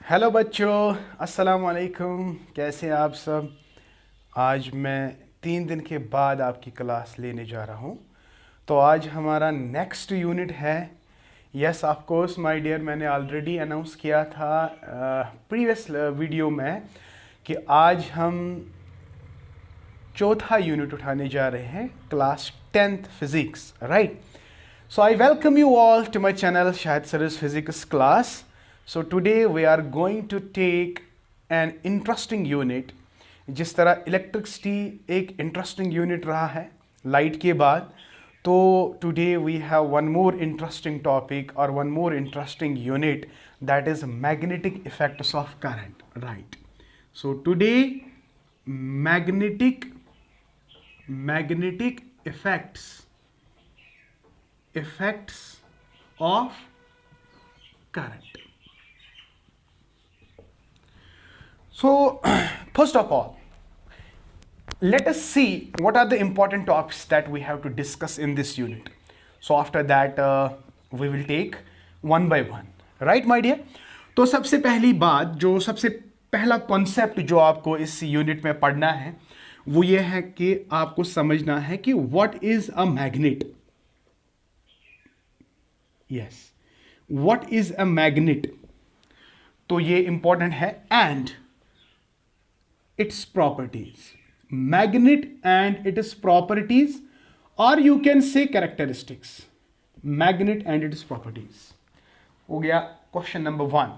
Hello बच्चों, अस्सलाम वालेकुम। कैसे हैं आप सब। आज मैं 3 दिन के बाद आपकी क्लास लेने जा रहा हूँ। तो आज हमारा नेक्स्ट यूनिट है। Yes of course my dear, मैंने ऑलरेडी अनाउंस किया था प्रीवियस वीडियो में कि आज हम चौथा यूनिट उठाने जा रहे हैं, class 10th physics, right. So I welcome you all to my channel Shahid Sir's Physics class. So today we are going to take an interesting unit. जिस तरह इलेक्ट्रिसिटी एक इंटरेस्टिंग यूनिट रहा है लाइट के बाद, तो today we have one more interesting topic और one more interesting unit, that is magnetic effects of current, right. So today magnetic effects of current. So first of all, let us see what are the important topics that we have to discuss in this unit. So after that we will take one by one, right my dear. तो सबसे पहली बात, जो सबसे पहला concept जो आपको इस यूनिट में पढ़ना है वो ये है कि आपको समझना है कि what is a magnet. Yes, what is a magnet, तो ये इंपॉर्टेंट है। And its properties, magnet and its properties, और you can say characteristics, magnet and its properties. हो गया क्वेश्चन नंबर 1।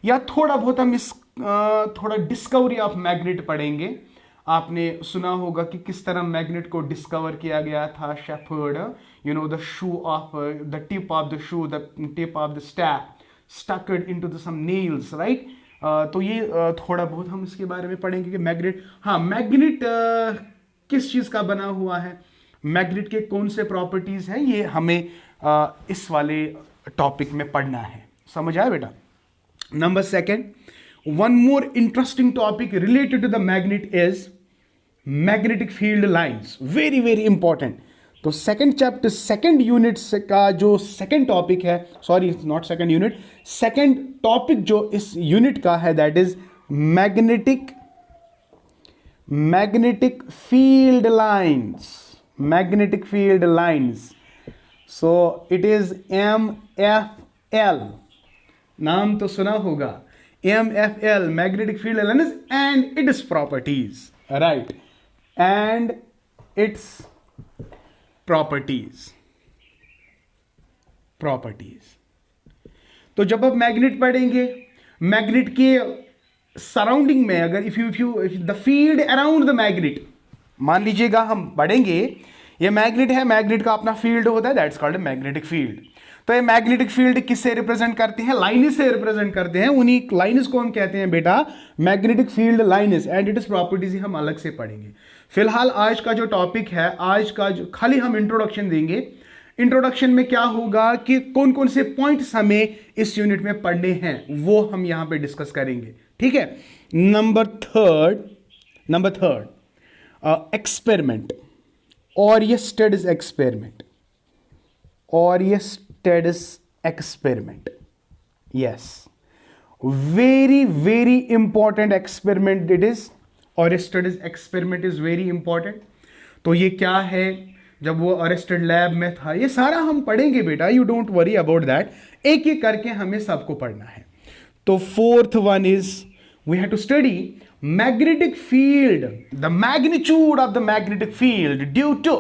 या थोड़ा बहुत हम इस थोड़ा डिस्कवरी ऑफ मैग्नेट पढ़ेंगे। आपने सुना होगा कि किस तरह मैग्नेट को डिस्कवर किया गया था। Shepherd, you know, the shoe of the tip of the shoe, the tip of the strap stucked into the some nails, right. तो ये थोड़ा बहुत हम इसके बारे में पढ़ेंगे कि मैग्नेट, हाँ, मैग्नेट किस चीज का बना हुआ है, मैग्नेट के कौन से प्रॉपर्टीज हैं, ये हमें इस वाले टॉपिक में पढ़ना है। समझ आया बेटा। Number 2, one more interesting topic related to the magnet is magnetic field lines, very very important। तो सेकंड चैप्टर, सेकंड यूनिट का जो सेकंड टॉपिक है, sorry not second unit, second topic जो इस यूनिट का है, that is magnetic field lines, magnetic field lines. So it is MFL, नाम तो सुना होगा, MFL, magnetic field lines and its properties, right, and its properties। तो जब आप मैग्नेट पढ़ेंगे, मैग्नेट के सराउंडिंग में अगर if you the field around the magnet, मान लीजिएगा हम पढ़ेंगे ये मैग्नेट है, मैग्नेट का अपना फील्ड होता है, दैट्स कॉल्ड मैग्नेटिक फील्ड। तो ये मैग्नेटिक फील्ड किससे रिप्रेजेंट करते हैं? लाइन्स से रिप्रेजेंट करते हैं। उन्हीं लाइन्स को हम कहते हैं बेटा magnetic field lines, and its properties हम अलग से पढ़ेंगे। फिलहाल आज का जो टॉपिक है, आज का जो खाली हम इंट्रोडक्शन देंगे। इंट्रोडक्शन में क्या होगा कि कौन कौन से पॉइंट्स हमें इस यूनिट में पढ़ने हैं वो हम यहां पे डिस्कस करेंगे, ठीक है। नंबर थर्ड एक्सपेरिमेंट, और ये studies experiment, yes, very very important experiment it is, और studies experiment is very important. तो ये क्या है, जब वो अरेस्टेड लैब में था, ये सारा हम पढ़ेंगे बेटा, you don't worry about that, एक एक करके हमें सबको पढ़ना है। तो 4th one is we have to study magnetic field, the magnitude of the magnetic field due to,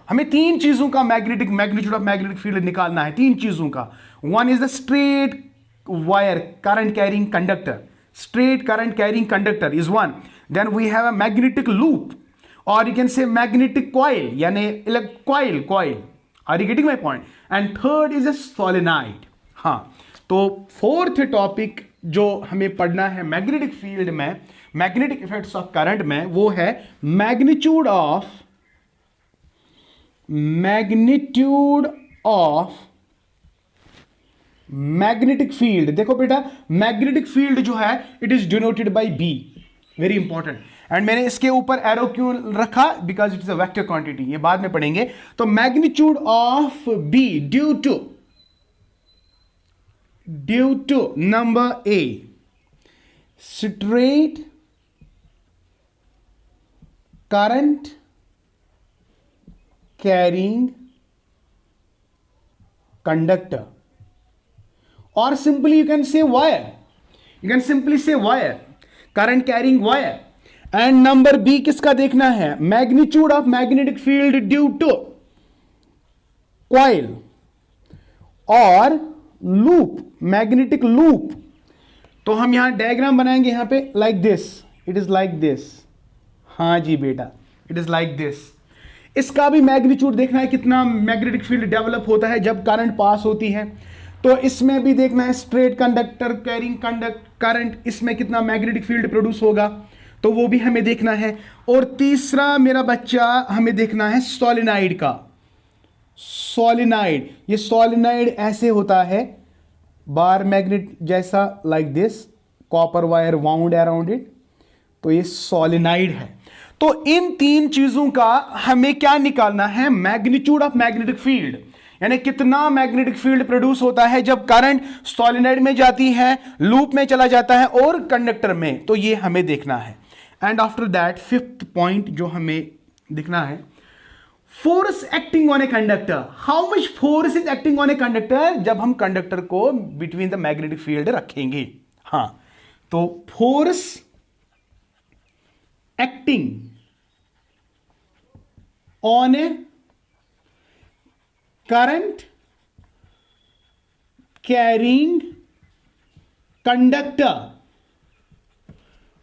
हमें 3 चीजों का मैग्नीट्यूड ऑफ मैग्नेटिक फील्ड निकालना है, 3 चीजों का। One is the straight wire current carrying conductor, straight current carrying conductor is one. Then we have a magnetic loop, और you can say magnetic coil, यानी coil. Are you getting my point? And third is a solenoid. हाँ, तो 4th topic जो हमें पढ़ना है magnetic field में, magnetic effects of current में, वो है मैग्नीट्यूड ऑफ मैग्नेटिक फील्ड। देखो बेटा, मैग्नेटिक फील्ड जो है it is denoted by B, very important. And मैंने इसके ऊपर एरो क्यों रखा? Because it is a vector quantity, ये बाद में पढ़ेंगे। तो magnitude of B due to number A, straight current carrying conductor, or simply you can say wire. You can simply say wire, current carrying wire. And number B किसका देखना है? Magnitude of magnetic field due to coil or loop, magnetic loop. तो हम यहां diagram बनाएंगे यहां पे like this. It is like this. हाँ जी बेटा, it is like this. इसका भी मैग्नीट्यूड देखना है, कितना मैग्नेटिक फील्ड डेवलप होता है जब करंट पास होती है. तो इसमें भी देखना है स्ट्रेट कंडक्टर कैरिंग करंट, इसमें कितना मैग्नेटिक फील्ड प्रोड्यूस होगा, तो वो भी हमें देखना है. और तीसरा मेरा बच्चा हमें देखना है सोलेनाइड का. सोलेनाइड, ये सोलेनाइड ऐसे होता है बार मैग्नेट जैसा, like this, copper wire wound around it. तो ये सोलेनाइड है. तो इन तीन चीजों का हमें क्या निकालना है? मैग्नीट्यूड ऑफ मैग्नेटिक फील्ड, यानी कितना मैग्नेटिक फील्ड प्रोड्यूस होता है जब करंट सोलेनॉइड में जाती है, लूप में चला जाता है और कंडक्टर में. तो ये हमें देखना है. And after that fifth point जो हमें दिखना है, force acting on a conductor. How much force is acting on a conductor जब हम कंडक्टर को बिटवीन द मैग्नेटिक फील्ड रखेंगे. हाँ, तो force acting on a current carrying conductor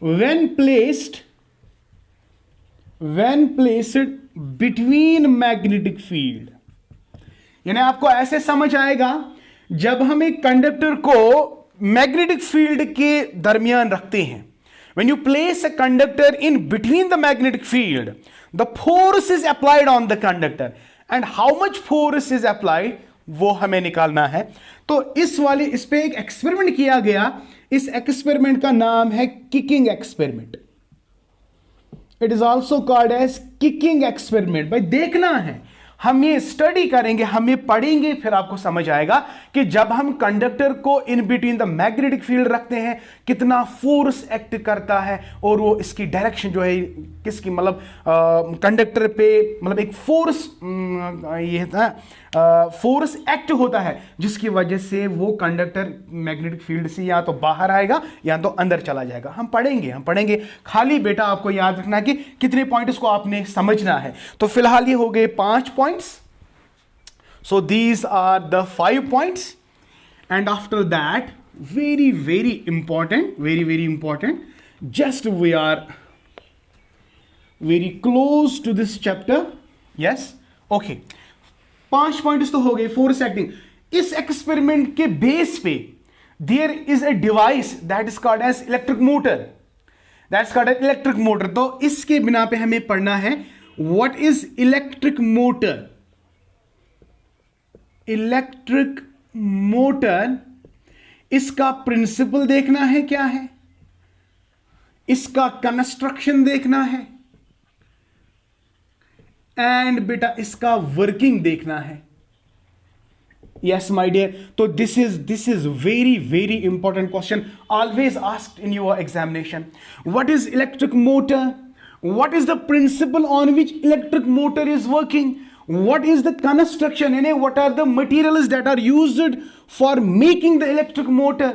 when placed between magnetic field. यानी आपको ऐसे समझ आएगा, जब हम एक कंडक्टर को मैग्नेटिक फील्ड के दरमियान रखते हैं, when you place a conductor in between the magnetic field, the force is applied on the conductor, and how much force is applied वो हमें निकालना है. तो इस पे एक एक्सपेरिमेंट किया गया. इस एक्सपेरिमेंट का नाम है kicking experiment. It is also called as kicking experiment. भाई देखना है, हम ये स्टडी करेंगे, हम ये पढ़ेंगे, फिर आपको समझ आएगा कि जब हम कंडक्टर को in between the magnetic field रखते हैं कितना फोर्स एक्ट करता है, और वो इसकी डायरेक्शन जो है किसकी, मतलब कंडक्टर पे, मतलब एक फोर्स ये फोर्स एक्ट होता है जिसकी वजह से वो कंडक्टर मैग्नेटिक फील्ड से या तो बाहर आएगा या तो अंदर चला जाएगा. हम पढ़ेंगे. खाली बेटा आपको याद रखना कि कितने पॉइंट्स को आपने समझना है. तो फिलहाल ये हो गए 5 points. So these are the 5 points. And after that very very important, just we are very close to this chapter. Yes, okay. 5 points तो हो गए. Force acting. इस एक्सपेरिमेंट के बेस पे there is a device that is called as electric motor. तो इसके बिना पे हमें पढ़ना है what is electric motor. Electric motor, इसका प्रिंसिपल देखना है क्या है, इसका कंस्ट्रक्शन देखना है, एंड बेटा इसका वर्किंग देखना है. Yes my dear. तो this is very very important question, always asked in your examination. What is electric motor? What is the principle on which electric motor is working? What is the construction? What are the materials that are used for making the electric motor?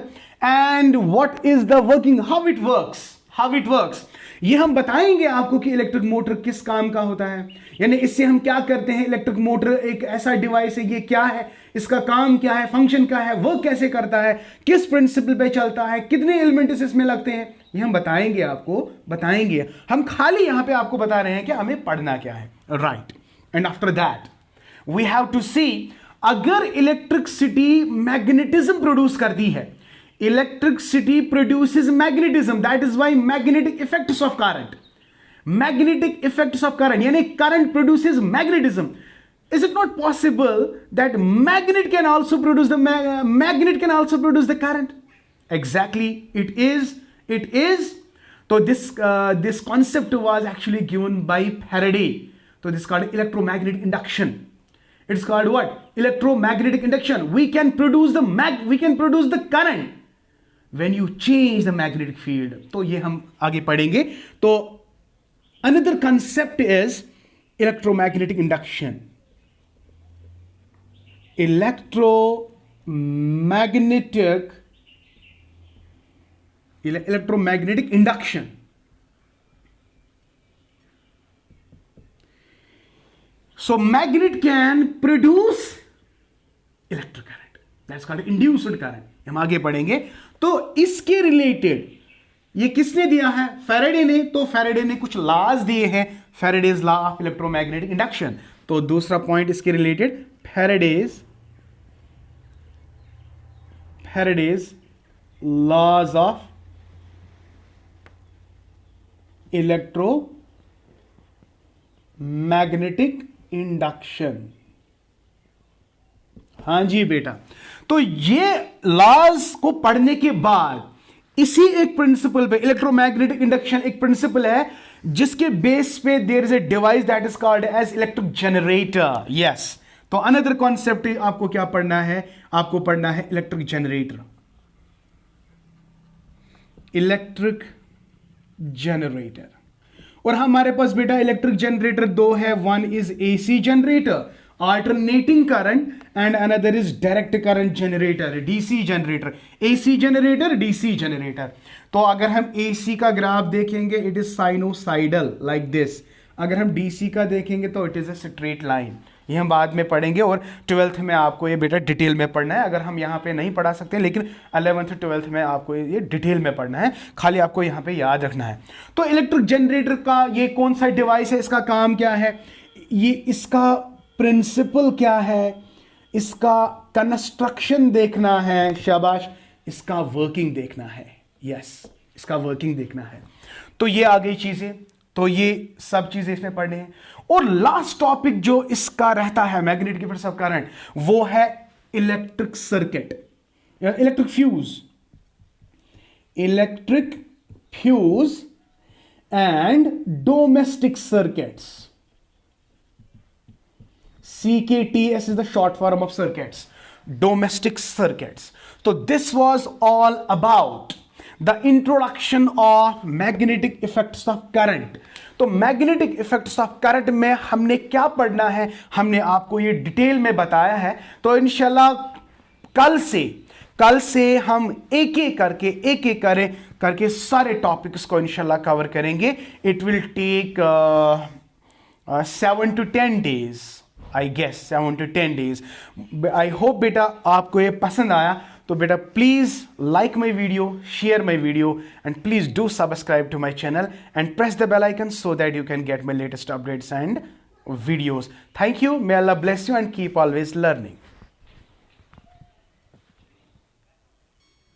And what is the working? How it works? ये हम बताएंगे आपको कि electric motor किस काम का होता है, यानी इससे हम क्या करते हैं. इलेक्ट्रिक मोटर एक ऐसा डिवाइस है, ये क्या है, इसका काम क्या है, फंक्शन क्या है, वर्क कैसे करता है, किस प्रिंसिपल पे चलता है, कितने एलिमेंट्स इसमें लगते हैं, ये हम बताएंगे. हम खाली यहां पे आपको बता रहे हैं कि हमें पढ़ना क्या है. Right. And after that we have to see, अगर इलेक्ट्रिसिटी मैग्नेटिज्म प्रोड्यूस करती है, electricity produces magnetism, that is why magnetic effects of current, yani current produces magnetism. Is it not possible that magnet can also produce the current? Exactly, it is. So this concept was actually given by Faraday. So this is called electromagnetic induction. It's called what? Electromagnetic induction. We can produce the current when you change the magnetic field. तो ये हम आगे पढ़ेंगे. तो another concept is electromagnetic induction. Electromagnetic induction. So magnet can produce electric current. That's called induced current. हम आगे पढ़ेंगे. तो इसके रिलेटेड ये किसने दिया है? फैराडे ने. तो फैराडे ने कुछ लॉज दिए हैं. Faraday's law of electromagnetic induction. तो दूसरा पॉइंट इसके related Faraday's laws of electromagnetic induction. हां जी बेटा. तो ये लॉज को पढ़ने के बाद इसी एक प्रिंसिपल पे, इलेक्ट्रोमैग्नेटिक इंडक्शन एक प्रिंसिपल है जिसके बेस पे there is a device that is called as electric generator. Yes. तो अनदर कॉन्सेप्ट आपको क्या पढ़ना है? आपको पढ़ना है इलेक्ट्रिक जनरेटर. Electric generator. और हमारे पास बेटा इलेक्ट्रिक जनरेटर दो है. One is AC generator, alternating current, and another is direct current generator, DC generator. AC generator, DC generator. तो अगर हम AC का ग्राफ देखेंगे it is sinusoidal like this. अगर हम DC का देखेंगे तो it is a straight line. ये हम बाद में पढ़ेंगे और 12th में आपको ये बेटा डिटेल में पढ़ना है. अगर हम यहाँ पे नहीं पढ़ा सकते लेकिन 11th 12th में आपको ये डिटेल में पढ़ना है. खाली आपको यहाँ पे याद रखना है. तो इलेक्ट्रिक जनरेटर का ये कौन सा डिवाइस है? इसका काम क्या है? ये इसका प्रिंसिपल क्या है? इसका कंस्ट्रक्शन देखना है. शाबाश. इसका वर्किंग देखना है. यस, इसका वर्किंग देखना है. तो ये आ गई चीजें. तो ये सब चीजें इसमें पढ़ने हैं. और लास्ट टॉपिक जो इसका रहता है मैग्नेटिक इफेक्ट्स ऑफ करंट, वो है electric circuit, electric fuse and domestic circuits. CKTS is the short form of circuits, domestic circuits. So this was all about the introduction of magnetic effects of current. तो magnetic effects of current में हमने क्या पढ़ना है हमने आपको ये detail में बताया है. तो इंशाल्लाह कल से हम एक एक करके सारे टॉपिक्स को इंशाल्लाह कवर करेंगे. It will take 7 to 10 days. I guess 7 to 10 days. I hope बेटा आपको ये पसंद आया. तो बेटा please like my video, share my video, and please do subscribe to my channel and press the bell icon so that you can get my latest updates and videos. Thank you. May Allah bless you and keep always learning.